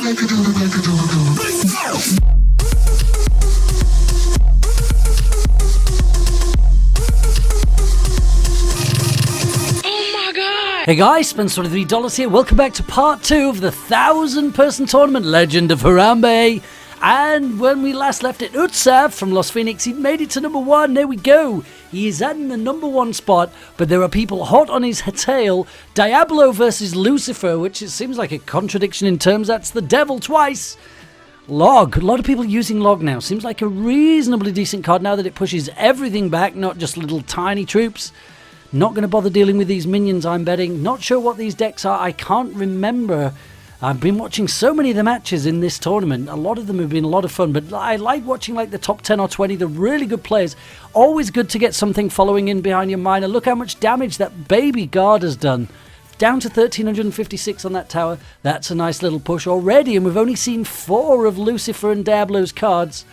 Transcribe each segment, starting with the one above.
Hey guys, Spencer with $3 here. Welcome back to part 2 of the 1,000-person tournament Legend of Harambe. And when we last left it, Utsav from Los Phoenix, he made it to number 1. There we go. He is in the number 1 spot, but there are people hot on his tail. Diablo versus Lucifer, which it seems like a contradiction in terms. That's the devil twice. Log. A lot of people using Log now. Seems like a reasonably decent card now that it pushes everything back, not just little tiny troops. Not going to bother dealing with these minions, I'm betting. Not sure what these decks are. I can't remember. I've been watching so many of the matches in this tournament. A lot of them have been a lot of fun, but I like watching like the top 10 or 20, the really good players. Always good to get something following in behind your miner. Look how much damage that baby guard has done. Down to 1,356 on that tower. That's a nice little push already, and we've only seen 4 of Lucifer and Diablo's cards.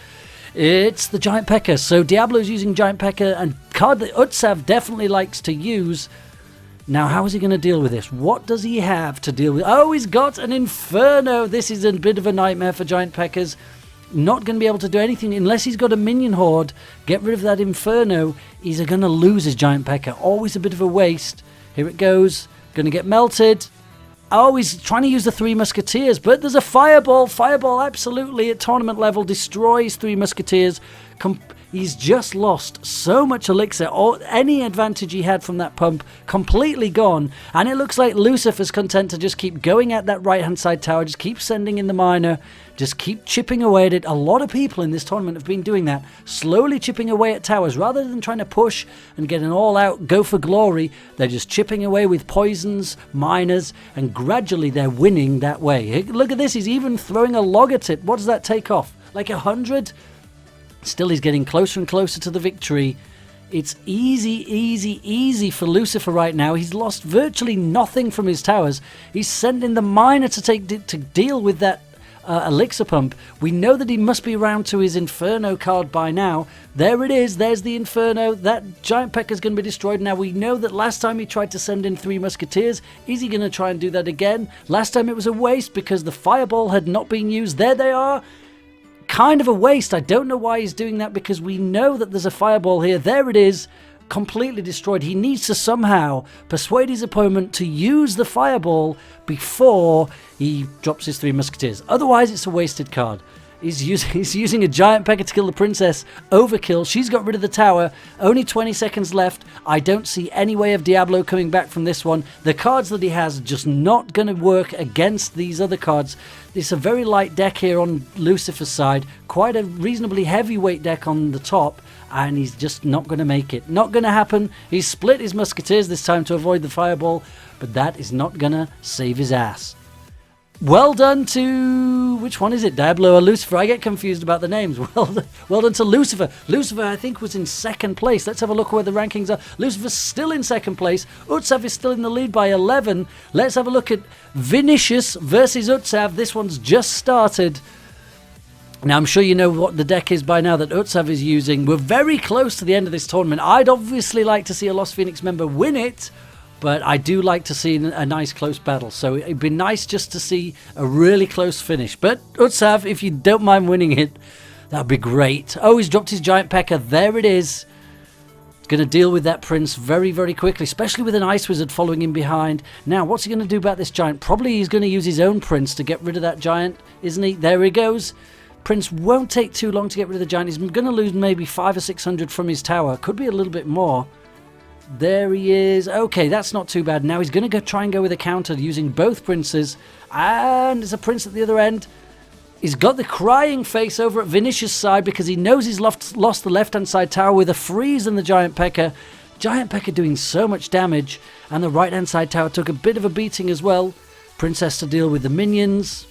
It's the Giant P.E.K.K.A. So Diablo's using Giant P.E.K.K.A. and card that Utsav definitely likes to use. Now, how is he going to deal with this? What does he have to deal with? Oh, he's got an Inferno. This is a bit of a nightmare for Giant P.E.K.K.A.'s. Not going to be able to do anything unless he's got a minion horde. Get rid of that Inferno. He's going to lose his Giant P.E.K.K.A. Always a bit of a waste. Here it goes. Going to get melted. Oh, he's trying to use the 3 Musketeers, but there's a Fireball. Fireball absolutely at tournament level destroys 3 Musketeers. He's just lost so much elixir, or any advantage he had from that pump, completely gone. And it looks like Lucifer's content to just keep going at that right-hand side tower, just keep sending in the miner, just keep chipping away at it. A lot of people in this tournament have been doing that, slowly chipping away at towers. Rather than trying to push and get an all-out go for glory, they're just chipping away with poisons, miners, and gradually they're winning that way. Look at this, he's even throwing a log at it. What does that take off? Like 100? Still, he's getting closer and closer to the victory. It's easy for Lucifer right now. He's lost virtually nothing from his towers. He's sending the miner to deal with that elixir pump. We know that he must be around to his Inferno card by now. There it is. There's the Inferno. That Giant P.E.K.K.A. is going to be destroyed. Now, we know that last time he tried to send in 3 Musketeers. Is he going to try and do that again? Last time it was a waste because the Fireball had not been used. There they are. Kind of a waste. I don't know why he's doing that because we know that there's a Fireball here. There it is. Completely destroyed. He needs to somehow persuade his opponent to use the Fireball before he drops his 3 Musketeers. Otherwise, it's a wasted card. He's using a Giant P.E.K.K.A. to kill the princess. Overkill. She's got rid of the tower. Only 20 seconds left. I don't see any way of Diablo coming back from this one. The cards that he has are just not going to work against these other cards. It's a very light deck here on Lucifer's side. Quite a reasonably heavyweight deck on the top. And he's just not going to make it. Not going to happen. He's split his Musketeers this time to avoid the Fireball. But that is not going to save his ass. Well done to... which one is it? Diablo or Lucifer? I get confused about the names. Well done to Lucifer. Lucifer, I think, was in 2nd place. Let's have a look where the rankings are. Lucifer's still in 2nd place. Utsav is still in the lead by 11. Let's have a look at Vinicius versus Utsav. This one's just started. Now, I'm sure you know what the deck is by now that Utsav is using. We're very close to the end of this tournament. I'd obviously like to see a Lost Phoenix member win it, but I do like to see a nice close battle. So it'd be nice just to see a really close finish. But Utsav, if you don't mind winning it, that'd be great. Oh, he's dropped his Giant P.E.K.K.A. There it is. He's going to deal with that prince very, very quickly, especially with an Ice Wizard following him behind. Now, what's he going to do about this giant? Probably he's going to use his own prince to get rid of that giant, isn't he? There he goes. Prince won't take too long to get rid of the giant. He's going to lose maybe 500 or 600 from his tower. Could be a little bit more. There he is. Okay, that's not too bad. Now he's going to try and go with a counter using both princes. And there's a prince at the other end. He's got the crying face over at Vinicius' side because he knows he's lost the left-hand side tower with a freeze in the Giant P.E.K.K.A. Giant P.E.K.K.A. doing so much damage. And the right-hand side tower took a bit of a beating as well. Prince has to deal with the minions.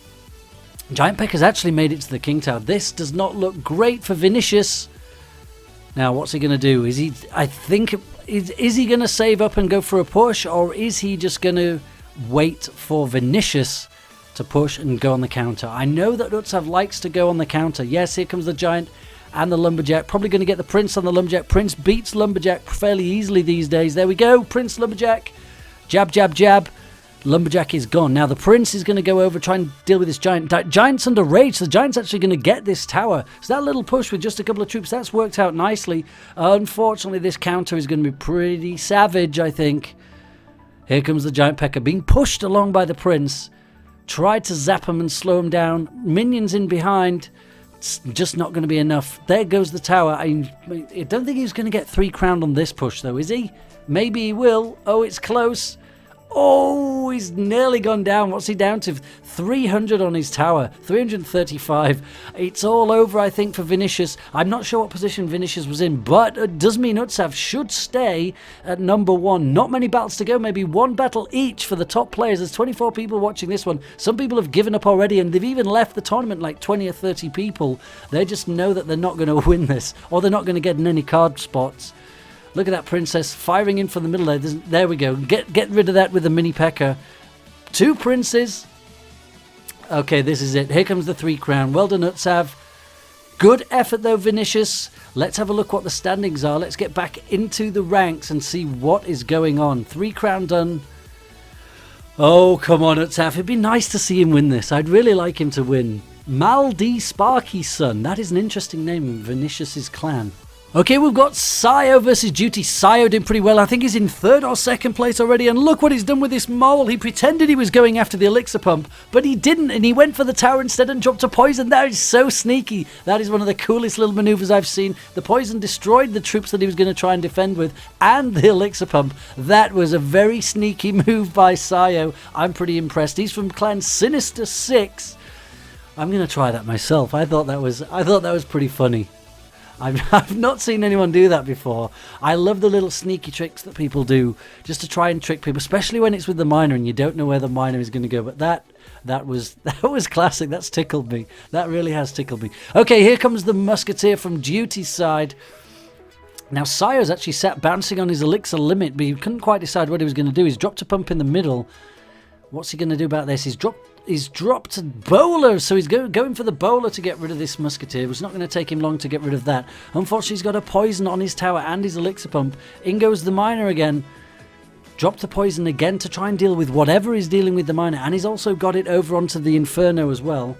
Giant P.E.K.K.A.'s actually made it to the King Tower. This does not look great for Vinicius. Now, what's he going to do? Is he going to save up and go for a push, or is he just going to wait for Vinicius to push and go on the counter? I know that Utsav likes to go on the counter. Yes, here comes the Giant and the Lumberjack. Probably going to get the Prince on the Lumberjack. Prince beats Lumberjack fairly easily these days. There we go. Prince, Lumberjack. Jab, jab, jab. Lumberjack is gone. Now the prince is going to go over, try and deal with this giant. Giant's under rage, so the giant's actually going to get this tower. So that little push with just a couple of troops, that's worked out nicely. Unfortunately, this counter is going to be pretty savage, I think. Here comes the giant P.E.K.K.A. being pushed along by the prince. Tried to zap him and slow him down. Minions in behind. It's just not going to be enough. There goes the tower. I don't think he's going to get 3 crowned on this push, though, is he? Maybe he will. Oh, it's close. Oh, he's nearly gone down. What's he down to? 300 on his tower. 335. It's all over, I think, for Vinicius. I'm not sure what position Vinicius was in, but it does mean Utsav should stay at number 1. Not many battles to go. Maybe 1 battle each for the top players. There's 24 people watching this one. Some people have given up already, and they've even left the tournament, like 20 or 30 people. They just know that they're not going to win this, or they're not going to get in any card spots. Look at that princess firing in from the middle there. There we go. Get rid of that with the mini P.E.K.K.A. 2 princes. Okay, this is it. Here comes the 3 crown. Well done, Utsav. Good effort, though, Vinicius. Let's have a look what the standings are. Let's get back into the ranks and see what is going on. 3 crown done. Oh, come on, Utsav. It'd be nice to see him win this. I'd really like him to win. Maldi Sparky's son. That is an interesting name in Vinicius's clan. Okay, we've got Sayo versus Duty. Sayo did pretty well. I think he's in 3rd or 2nd place already. And look what he's done with this mole. He pretended he was going after the elixir pump, but he didn't. And he went for the tower instead and dropped a poison. That is so sneaky. That is one of the coolest little maneuvers I've seen. The poison destroyed the troops that he was going to try and defend with and the elixir pump. That was a very sneaky move by Sayo. I'm pretty impressed. He's from clan Sinister 6. I'm going to try that myself. I thought that was pretty funny. I've not seen anyone do that before. I love the little sneaky tricks that people do just to try and trick people, especially when it's with the miner and you don't know where the miner is going to go. But that was classic. That's tickled me. That really has tickled me. Okay, here comes the musketeer from Duty's side. Now, Sayo's actually sat bouncing on his elixir limit, but he couldn't quite decide what he was going to do. He's dropped a pump in the middle. What's he going to do about this? He's dropped a bowler, so he's going for the bowler to get rid of this musketeer. It's not going to take him long to get rid of that. Unfortunately, he's got a poison on his tower and his elixir pump. In goes the miner again. Dropped the poison again to try and deal with whatever he's dealing with the miner, and he's also got it over onto the inferno as well.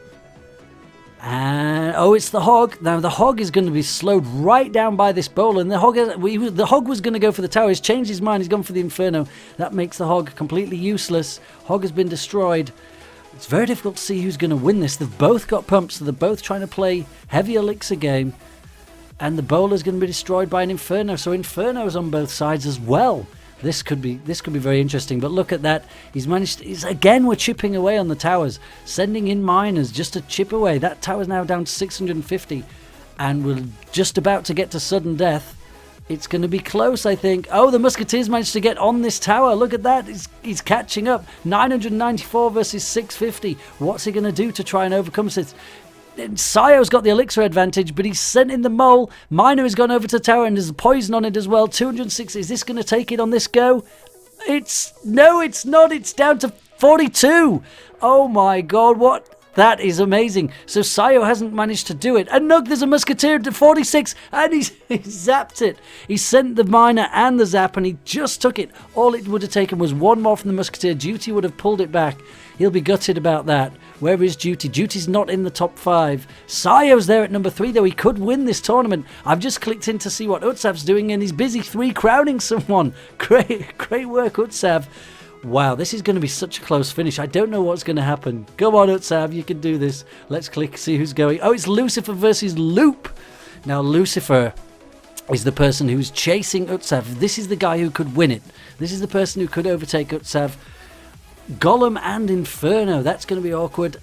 And oh, it's the hog. Now the hog is going to be slowed right down by this bowler, and the hog was going to go for the tower. He's changed his mind. He's gone for the inferno. That makes the hog completely useless. Hog has been destroyed. It's very difficult to see who's going to win this. They've both got pumps, so they're both trying to play heavy elixir game, and the bowler's going to be destroyed by an inferno. So inferno's on both sides as well. This could be very interesting. But look at that. Again, we're chipping away on the towers, sending in miners just to chip away. That tower's now down to 650, and we're just about to get to sudden death. It's going to be close, I think. Oh, the musketeers managed to get on this tower. Look at that. He's catching up. 994 versus 650. What's he going to do to try and overcome this? Sayo's got the elixir advantage, but he's sent in the mole. Miner has gone over to the tower, and there's poison on it as well. 260. Is this going to take it on this go? No, it's not. It's down to 42. Oh my god, what? That is amazing. So Sayo hasn't managed to do it. And look, there's a musketeer to 46, and he zapped it. He sent the miner and the zap, and he just took it. All it would have taken was one more from the musketeer. Duty would have pulled it back. He'll be gutted about that. Where is Duty? Duty's not in the top 5. Sayo's there at number 3, though. He could win this tournament. I've just clicked in to see what Utsav's doing, and he's busy 3 crowning someone. Great work, Utsav. Wow, this is going to be such a close finish. I don't know what's going to happen. Come on, Utsav, you can do this. Let's click, see who's going. Oh, it's Lucifer versus Loop. Now, Lucifer is the person who's chasing Utsav. This is the guy who could win it. This is the person who could overtake Utsav. Golem and Inferno. That's going to be awkward.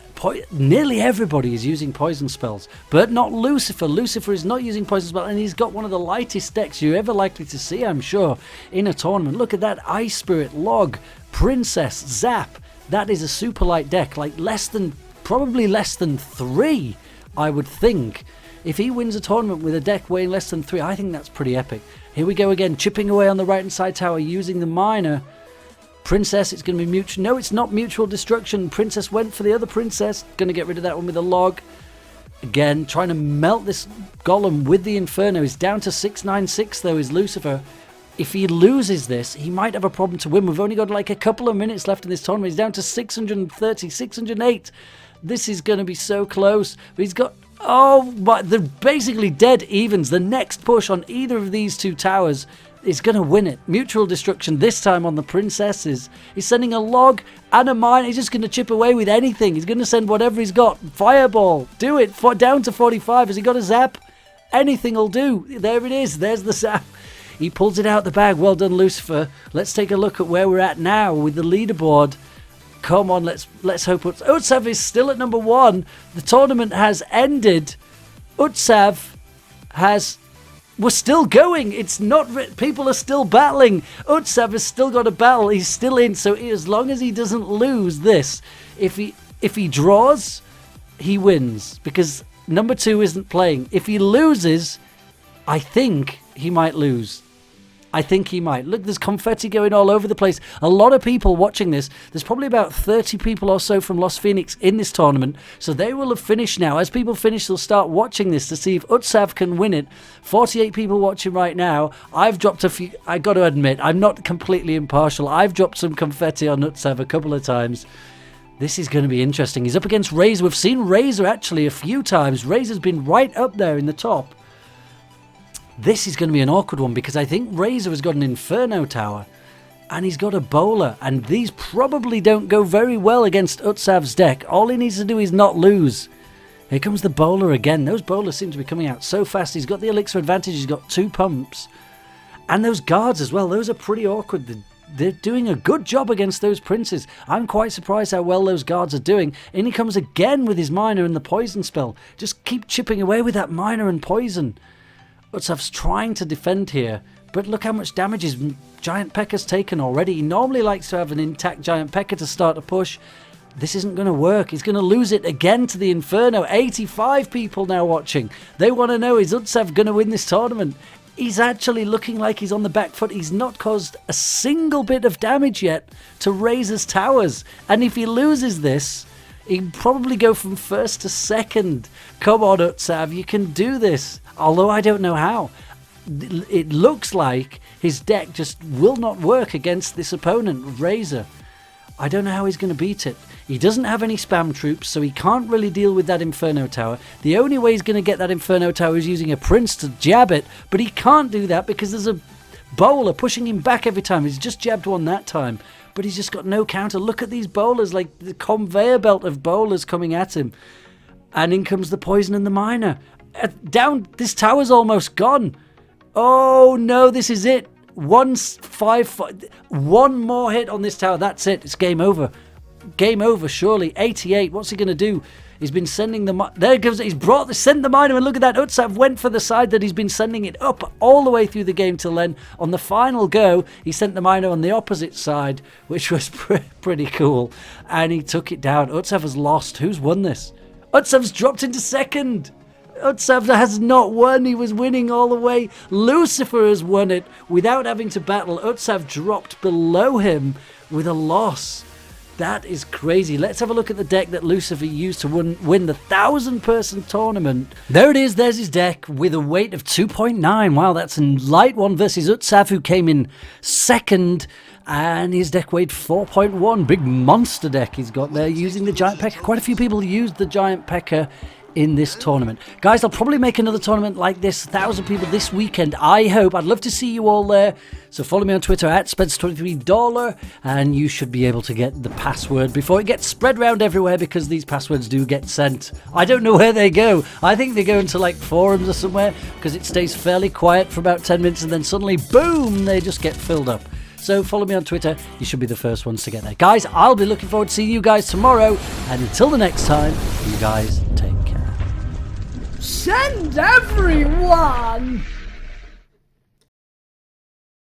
Nearly everybody is using poison spells, but not Lucifer. Lucifer is not using poison spells, and he's got one of the lightest decks you're ever likely to see, I'm sure, in a tournament. Look at that. Ice Spirit, Log, Princess, Zap. That is a super light deck, like probably less than 3, I would think. If he wins a tournament with a deck weighing less than 3, I think that's pretty epic. Here we go again, chipping away on the right hand side tower using the miner. Princess, it's going to be mutual. No, it's not mutual destruction. Princess went for the other princess. Going to get rid of that one with a log. Again, trying to melt this golem with the inferno. He's down to 696 though, is Lucifer. If he loses this, he might have a problem to win. We've only got like a couple of minutes left in this tournament. He's down to 630, 608. This is going to be so close. But he's got... Oh, but they're basically dead evens. The next push on either of these two towers is going to win it. Mutual destruction this time on the princesses. He's sending a log and a mine. He's just going to chip away with anything. He's going to send whatever he's got. Fireball. Do it. Down to 45. Has he got a zap? Anything will do. There it is. There's the zap. He pulls it out the bag. Well done, Lucifer. Let's take a look at where we're at now with the leaderboard. Come on, let's hope Utsav is still at number 1. The tournament has ended. Utsav we're still going. It's not... People are still battling. Utsav has still got a battle. He's still in. So as long as he doesn't lose this, if he draws, he wins. Because number 2 isn't playing. If he loses, I think he might lose. I think he might. Look, there's confetti going all over the place. A lot of people watching this. There's probably about 30 people or so from Los Phoenix in this tournament. So they will have finished now. As people finish, they'll start watching this to see if Utsav can win it. 48 people watching right now. I've dropped a few. I got to admit, I'm not completely impartial. I've dropped some confetti on Utsav a couple of times. This is going to be interesting. He's up against Razor. We've seen Razor actually a few times. Razor's been right up there in the top. This is going to be an awkward one because I think Razor has got an Inferno Tower and he's got a Bowler, and these probably don't go very well against Utsav's deck. All he needs to do is not lose. Here comes the Bowler again. Those Bowlers seem to be coming out so fast. He's got the Elixir advantage. He's got 2 pumps. And those guards as well. Those are pretty awkward. They're doing a good job against those princes. I'm quite surprised how well those guards are doing. In he comes again with his Miner and the poison spell. Just keep chipping away with that Miner and poison. Utsav's trying to defend here, but look how much damage his Giant Pekka's taken already. He normally likes to have an intact Giant Pekka to start a push. This isn't going to work. He's going to lose it again to the Inferno. 85 people now watching. They want to know, is Utsav going to win this tournament? He's actually looking like he's on the back foot. He's not caused a single bit of damage yet to Razor's towers. And if he loses this, he'd probably go from 1st to 2nd. Come on, Utsav, you can do this. Although I don't know how. It looks like his deck just will not work against this opponent, Razor. I don't know how he's going to beat it. He doesn't have any spam troops, so he can't really deal with that Inferno Tower. The only way he's going to get that Inferno Tower is using a Prince to jab it, but he can't do that because there's a Bowler pushing him back every time. He's just jabbed one that time, but he's just got no counter. Look at these Bowlers, like the conveyor belt of Bowlers coming at him. And in comes the Poison and the Miner. Down, this tower's almost gone. Oh no, this is it. 1-5, one more hit on this tower. That's it. It's game over. Game over, surely. 88. What's he going to do? He's been sending the... There goes... He's sent the Miner, and look at that. Utsav went for the side that he's been sending it up all the way through the game till then. On the final go, he sent the Miner on the opposite side, which was pretty cool. And he took it down. Utsav has lost. Who's won this? Utsav's dropped into 2nd. Utsav has not won. He was winning all the way. Lucifer has won it without having to battle. Utsav dropped below him with a loss. That is crazy. Let's have a look at the deck that Lucifer used to win the 1,000-person tournament. There it is. There's his deck with a weight of 2.9. Wow, that's a light one versus Utsav, who came in 2nd. And his deck weighed 4.1. Big monster deck he's got there using the Giant Pekka. Quite a few people used the Giant Pekka in this tournament. Guys, I'll probably make another tournament like this, 1,000 people this weekend, I hope. I'd love to see you all there. So follow me on Twitter at Spence23$, and you should be able to get the password before it gets spread around everywhere, because these passwords do get sent. I don't know where they go. I think they go into like forums or somewhere, because it stays fairly quiet for about 10 minutes and then suddenly, boom, they just get filled up. So follow me on Twitter. You should be the first ones to get there. Guys, I'll be looking forward to seeing you guys tomorrow. And until the next time, you guys take care. Send everyone!